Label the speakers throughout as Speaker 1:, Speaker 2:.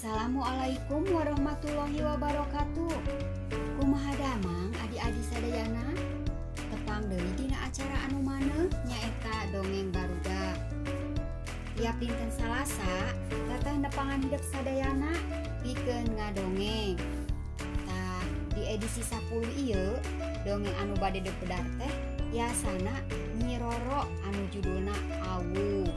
Speaker 1: Assalamualaikum warahmatullahi wabarakatuh. Kumaha damang adik-adik sadayana? Tepang deui dina acara anu maneuh nyaeta dongeng barudak. Tiap dinten Salasa, teteh nepangan hidup sadayana pikeun ngadongeng. Tah, di edisi 10 ieu, dongeng anu bade depedar teh tiasana Nyi Roro anu judulna Awug.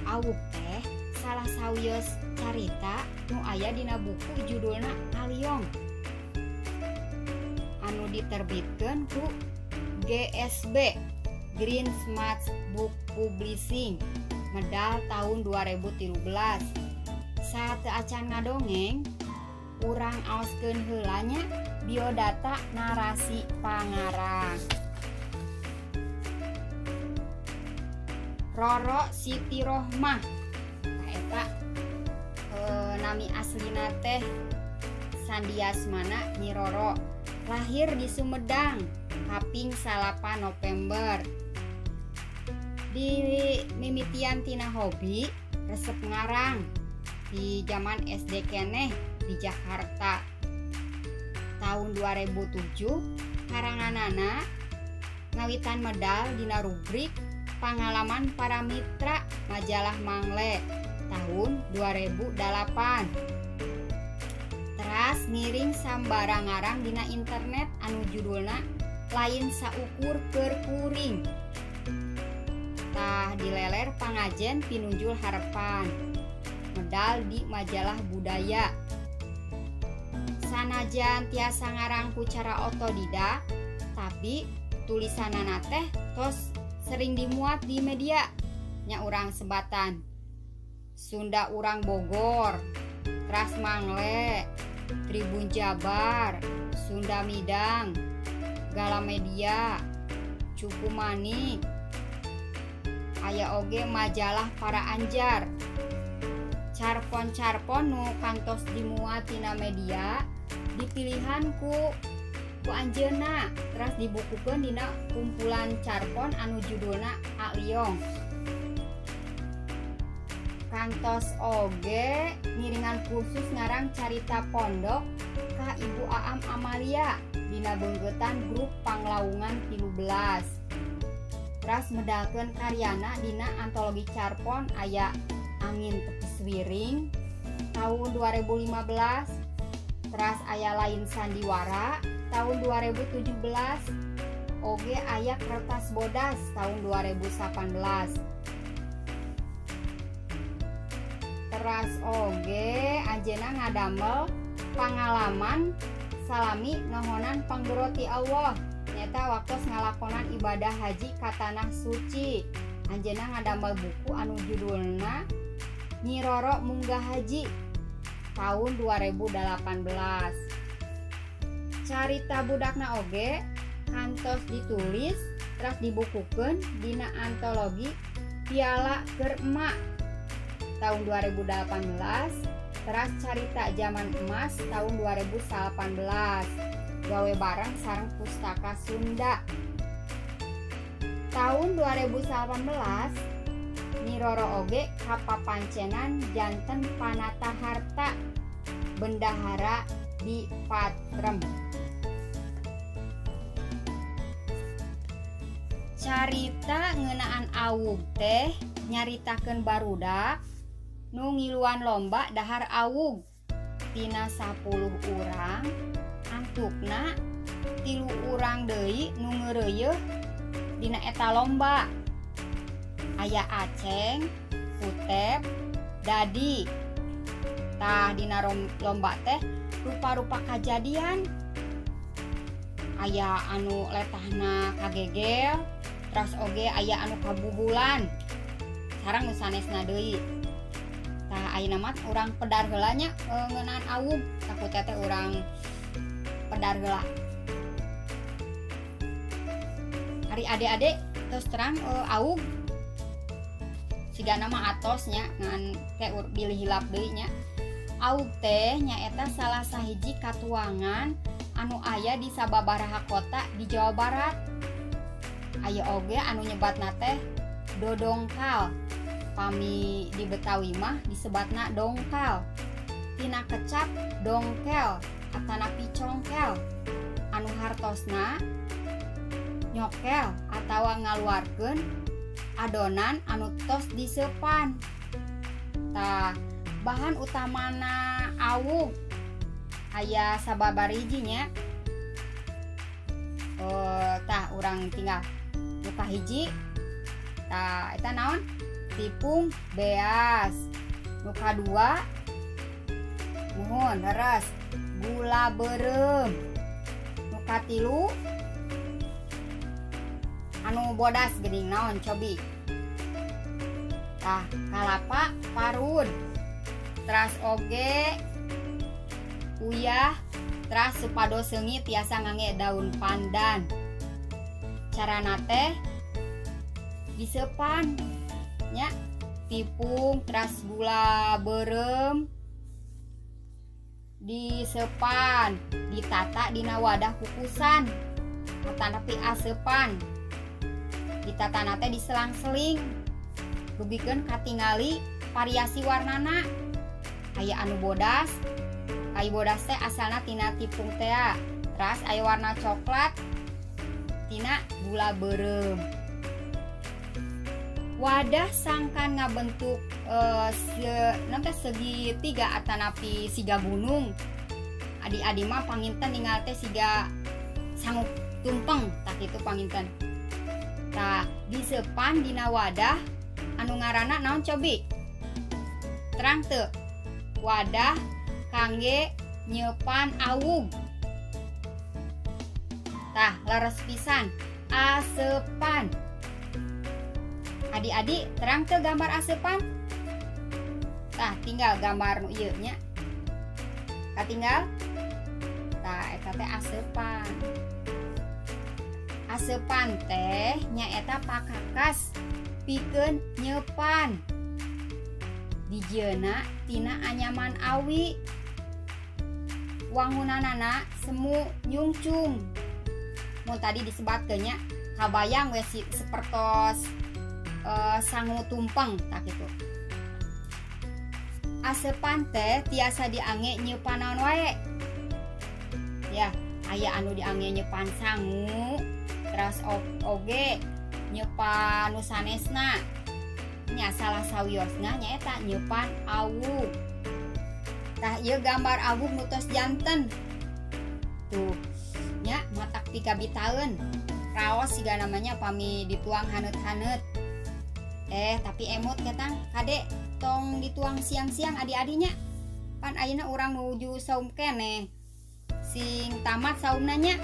Speaker 1: Awug teh salah sawios carita nu aya dina buku judulna Aliong anu diterbitkeun ku GSB Green Smart Book Publishing medal tahun 2013. Saat acan ngadongeng urang aoskeun heula nya biodata narasi pangarang. Roro Siti Rohmah eta nami aslina teh Sandiasmana Nyi Roro. Lahir di Sumedang kaping 8 November. Di mimitian tina hobi resep ngarang di zaman SD keneh di Jakarta. Tahun 2007 karanganana ngawitan medal dina rubrik Pengalaman Para Mitra majalah Mangle tahun 2008. Teras ngiring sambarang ngarang dina internet anu judulna Lain Saukur Keur Kuring. Tah dileler pangajen Pinunjul Harapan. Medal di majalah Budaya. Sanajan tiasa ngarang ku cara otodidak, tapi tulisanana teh tos sering dimuat di media nya urang sebatan Sunda Urang Bogor, Tras Mangle, Tribun Jabar, Sunda Midang, Galamedia, Cukumani, aya oge majalah Para Anjar. Carpon-carpon nu kantos dimuat tina media dipilihan ku anjeunna teras dibukukeun dina kumpulan carpon anu judulna Aliong. Kantos oge ngiringan kursus ngarang carita pondok ka Ibu Aam Amalia dina beunggetan grup Panglaungan 13. Teras medalkeun karyana dina antologi carpon aya Angin Tepis Wiring tahun 2015. Teras aya Lain Sandiwara tahun 2017. Oge aya Kertas Bodas tahun 2018. Teras oge anjeunna ngadamel pangalaman salami nohonan panggeroti Allah nyata waktos ngalakonan ibadah haji ka tanah suci. Anjeunna ngadamel buku anu judulna Nyi Roro Munggah Haji tahun 2018. Carita budakna oge kantos ditulis teras dibukukeun dina antologi Piala Keur Emak tahun 2018. Teras carita Zaman Emas tahun 2018 gawe bareng sareng Pustaka Sunda. Tahun 2018 Nyi Roro oge kapapancenan janten Panata Harta bendahara di Patrem. Carita ngeunaan Awug teh nyaritakeun barudak nu ngiluan lomba dahar awug. Tina 10 urang antukna 3 urang deui nu ngeureuyeuh dina eta lomba. Aya Aceng, Putep, Dadi. Tah dina lomba teh rupa-rupa kajadian. Aya anu letahna kagegel, teras oge aya anu kabubulan. Sareng nu sanesna deui. Tah ayeuna mah urang pedar heula nya ngeunaan Awug, takut teh urang pedar heula. Ari ade-ade terus terang Awug sigana mah atosnya ngan teh bilih hilap deui nya. Awug teh nyaeta salah sahiji katuangan anu aya di sababaraha kota di Jawa Barat. Aya oge anu nyebatna teh Dodongkal. pami di Betawi mah disebatna dongkal. Tina kecap dongkel atanapi congkel. Anu hartosna nyokel atawa ngaluarkeun adonan anu tos disepan. Tah, bahan utamana awug aya sababariji nya. Tah urang tinggal nuka hiji. Tah eta naon? Tepung beas. Nuka dua nuhun leres gula beureum. Nuka tilu anu bodas geuning naon cobi. Tah kalapa parut. Teras oge uyah. Teras supados seungit tiasa ngangge daun pandan. Carana teh disepan nya tepung teras gula beureum disepan, ditata dina wadah kukusan atanapi asepan. Ditata nate diselang-seling dugikeun katingali variasi warnana. Aya anu bodas, aya bodas teh asalna tina tepung teh. Teras aya warna coklat tina gula beureum. Wadah sangkan ngabentuk segitiga atanapi siga gunung. Adi-adi mah panginten ningal teh siga sangup tumpeng, tak itu panginten. Tah disepan dina wadah anu ngaranna naon cobi? Terang teu? Wadah kangge nyepan awug. Tah leres pisan asepan. Adik-adik terang teu gambar asepan? Tah tinggal gambar nu ieu nya. Katinggal? Tah eta teh asepan. Asepan teh nyaeta pakakas pikeun nyepan. Dijieuna tina anyaman awi. Wangunanana semu nyungcung. Mun tadi disebatkeun nya kabayang we sapertos sangu tumpeng tak itu. Asepan teh tiasa diangge nyepan naon wae. Ya, aya anu diangge nyepan sangu, teras oge nyepan nu sanesna. Nya salah sawiosna nyaeta nyepan awug. Tah ieu gambar awug nu tos janten. Tuh, nya matak pikabitaeun. Raos siga namanya pami dituang haneut-haneut. Tapi emot ketang kade tong dituang siang-siang adi-adinya. Pan ayeuna urang nuju saum keneh. Sing tamat saumna nya.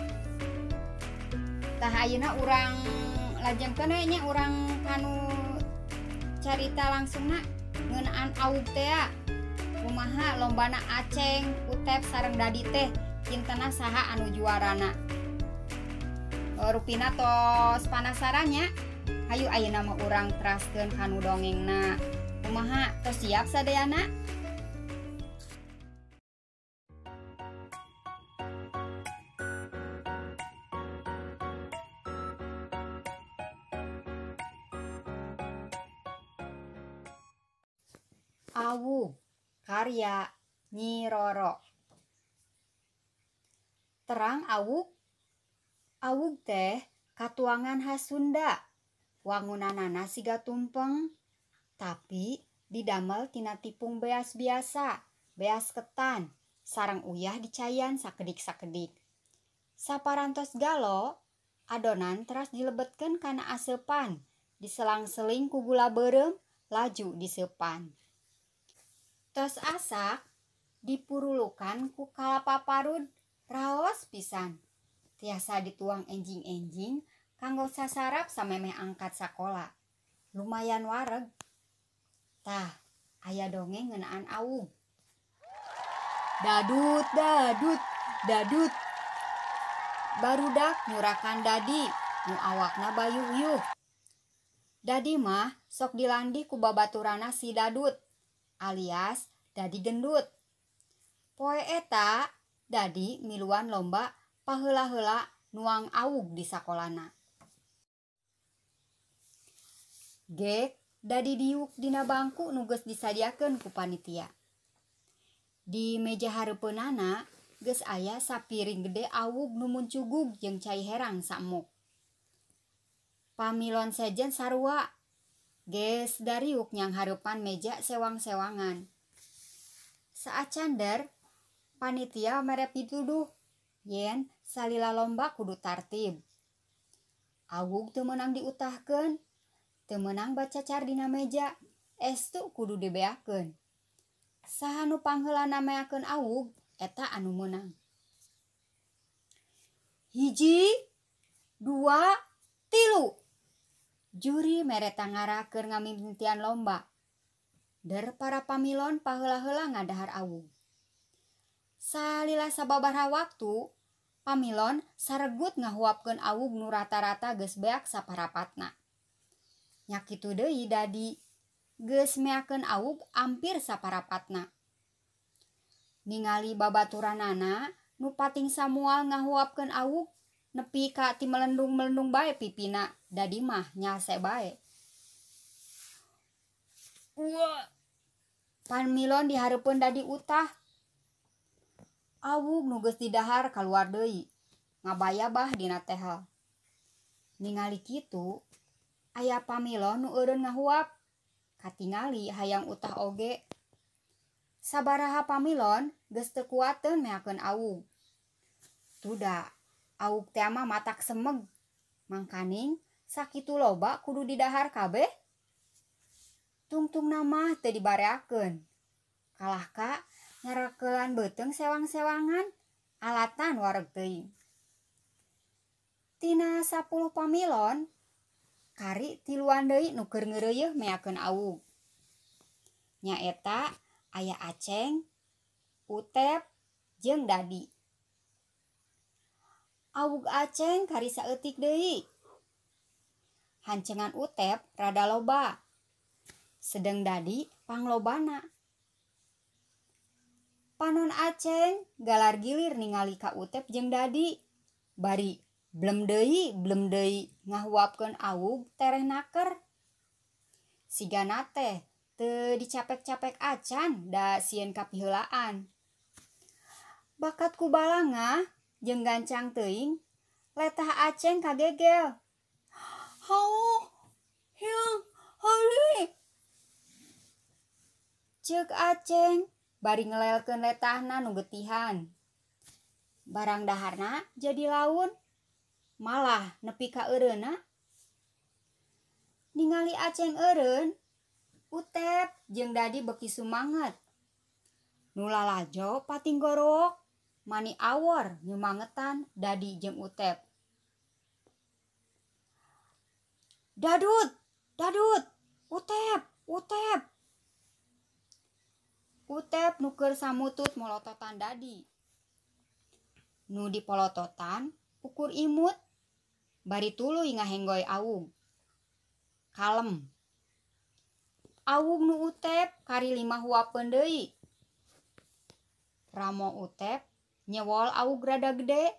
Speaker 1: Tah ayeuna urang lajengkeun we nya urang kanu carita langsungna ngeunaan awug teh. Kumaha lombana Aceng, Utep sareng Dadi teh kintenna saha anu juarana. Rupina tos panasarannya. Hayu ayeuna mah urang teraskeun kanu dongengna. Kumaha tos siap sadayana? Awug karya Nyi Roro. Terang awug. Awug teh katuangan khas Sunda. Wangunanana siga tumpeng, tapi didamel tina tepung beas biasa, beas ketan, sareng uyah dicayan sakedik-sakedik. Saparantos galo, adonan teras dilebetkeun kana asepan, diselang-seling ku gula beureum, laju disepan. Tos asak dipurulukan ku kalapa parut, raos pisan. Tiasa dituang enjing-enjing kanggo sasarap samemeh angkat sakola. Lumayan wareg. Tah, aya dongeng ngeunaan awug. Dadut, dadut, dadut. Barudak nyurakan Dadi, nu awakna bayu-uyuh. Dadi mah sok dilandih ku babaturana si Dadut, alias Dadi gendut. Poe eta, Dadi miluan lomba paheula-heula nuang awug di sakolana. Gek dadi diuk dina bangku nu geus disadiakeun ku panitia. Di meja hareupeunana geus aya sapiring gede awug nu muncugug jeung cai herang saemuk. Pamilon sejen sarua geus dariuk nyang hareupan meja sewang-sewangan. Saacander panitia mere pituduh yen salila lomba kudu tartib. Awug teu meunang diutahkeun, teu meunang bacacar dina meja, estu kudu dibeakeun. Saha nu pangheula nameakeun awug eta anu meunang. 1, 2, 3. Juri mere tangara keur ngamimitian lomba. Der para pamilon paheula-heula ngadahar awug. Salila sababaraha waktu, pamilon saregut ngahuapkeun awug nu rata-rata geus beak saparapatna. Nya kitu deui dadi geus meakeun awug ampir saparapatna. Ningali babaturanana nu pating samual ngahuapkeun awug nepi ka ti melendung-melendung bae pipina, dadi mah nyase bae. Pamilon dihareupeun dadi utah. Awug nu geus didahar kaluar deui, ngabayabah dina tehel. Ningali kitu, aya pamilon nu eureun ngahuap, katingali hayang utah oge. Sabaraha pamilon geus teu kuateun meakeun awug. Tuda, awug teh mah matak semeg, mangkaning sakitu loba kudu didahar kabeh. Tungtungna mah teu dibareakeun. Kalahka ngarakelan beuteung sewang-sewangan, alatan wareg teuing. Tina 10 pamilon, kari tiluan deui nu keur ngeureuyeuh meakeun awug. Nyaeta aya Aceng, Utep, jeung Dadi. Awug Aceng kari saeutik deui. Hancengan Utep rada loba. Sedeng Dadi panglobana. Panon Aceng galar gilir ningali ka Utep jeung Dadi. Bari blem deui ngahuapkeun awug tereh naker. Sigana teh teu dicapek-capek acan da sieun kapiheulaan. Bakat ku balangah jeung gancang teuing, letah Aceng kagegel. "Hauh, hiang, hauli!" Ceuk Aceng bari ngelelkeun letahna nu geutihan. Barang daharna jadi laun, malah nepi ka eureunna. Ningali Aceng eureun, Utep jeung Dadi beuki sumanget. Nu lalajo pating gorowok, mani awor nyumangetan Dadi jeung Utep. "Dadut, dadut, Utep, Utep." Utep nu keur samutut molototan Dadi. Nu dipolototan ukur imut, bari tuluy ngahenggoy awug. Kalem. Awug nu Utep kari 5 huapkeun deui. Ramo Utep nyewol awug rada gede,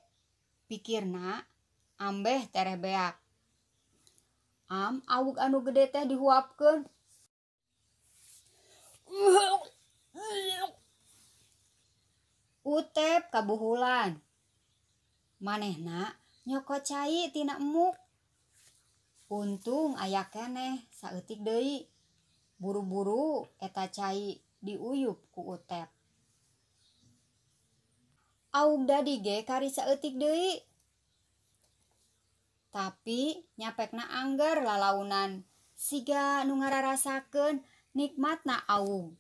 Speaker 1: pikirna ambeh tereh beak. Am awug anu gede teh dihuapkeun. Utep kabuhulan. Manehna nyokot cai tina emuk. Untung aya keneh saeutik deui. Buru-buru eta cai diuyup ku Utep. Awug Dadi ge kari saeutik deui. Tapi nyapekna angger lalaunan siga nu ngararasakeun nikmatna awug.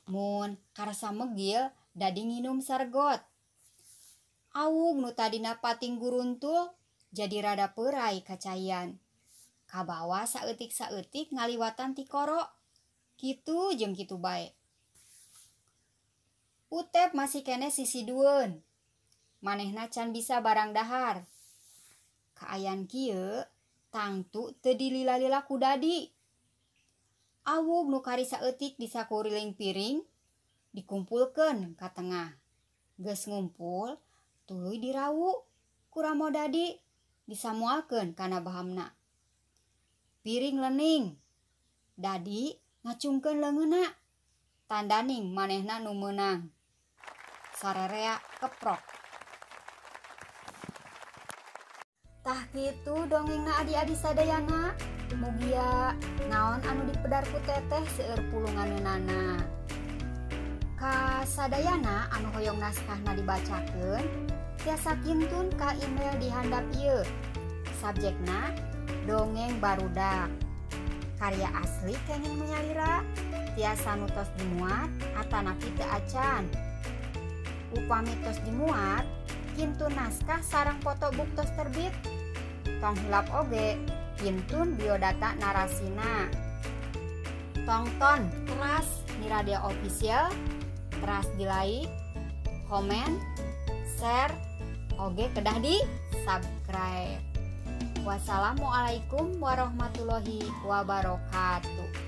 Speaker 1: Mun karasa megil, Dadi nginum sargot. Awug nu tadina pating guruntul jadi rada peurai kacaian. Kabawa saeutik-saeutik ngaliwatan ti koro. Kitu jeung kitu bae. Utep masih keneh sisidueun. Manehna can bisa barang dahar. Kaayan kieu tangtu teu dilila-lila ku Dadi. Awug nu kari saeutik di sakuriling piring dikumpulkeun ka tengah. Geus ngumpul, tuluy dirawu ku Ramo Dadi disamualkeun kana bahamna. Piring leuning, Dadi ngacungkeun leungeunna. Tandaning manehna nu meunang. Sarerea keprok. Tah kitu dongengna adi-adi sadayana. Mugia naon anu dipedar ku teteh seueur pulunganeunana. Ka sadayana anu hoyong naskahna dibacakeun, tiasa kintun ka email di handap ieu. Subjekna dongeng barudak. Karya asli kenging menyalira, tiasa nutos dimuat atanapi teu acan. Upami tos dimuat, kintun naskah sareng foto buktos terbit. Tong hilap oge, kintun biodata narasina. Tongton teras di radio official, teras di like, komen, share, oge kedah di subscribe. Wassalamualaikum warahmatullahi wabarakatuh.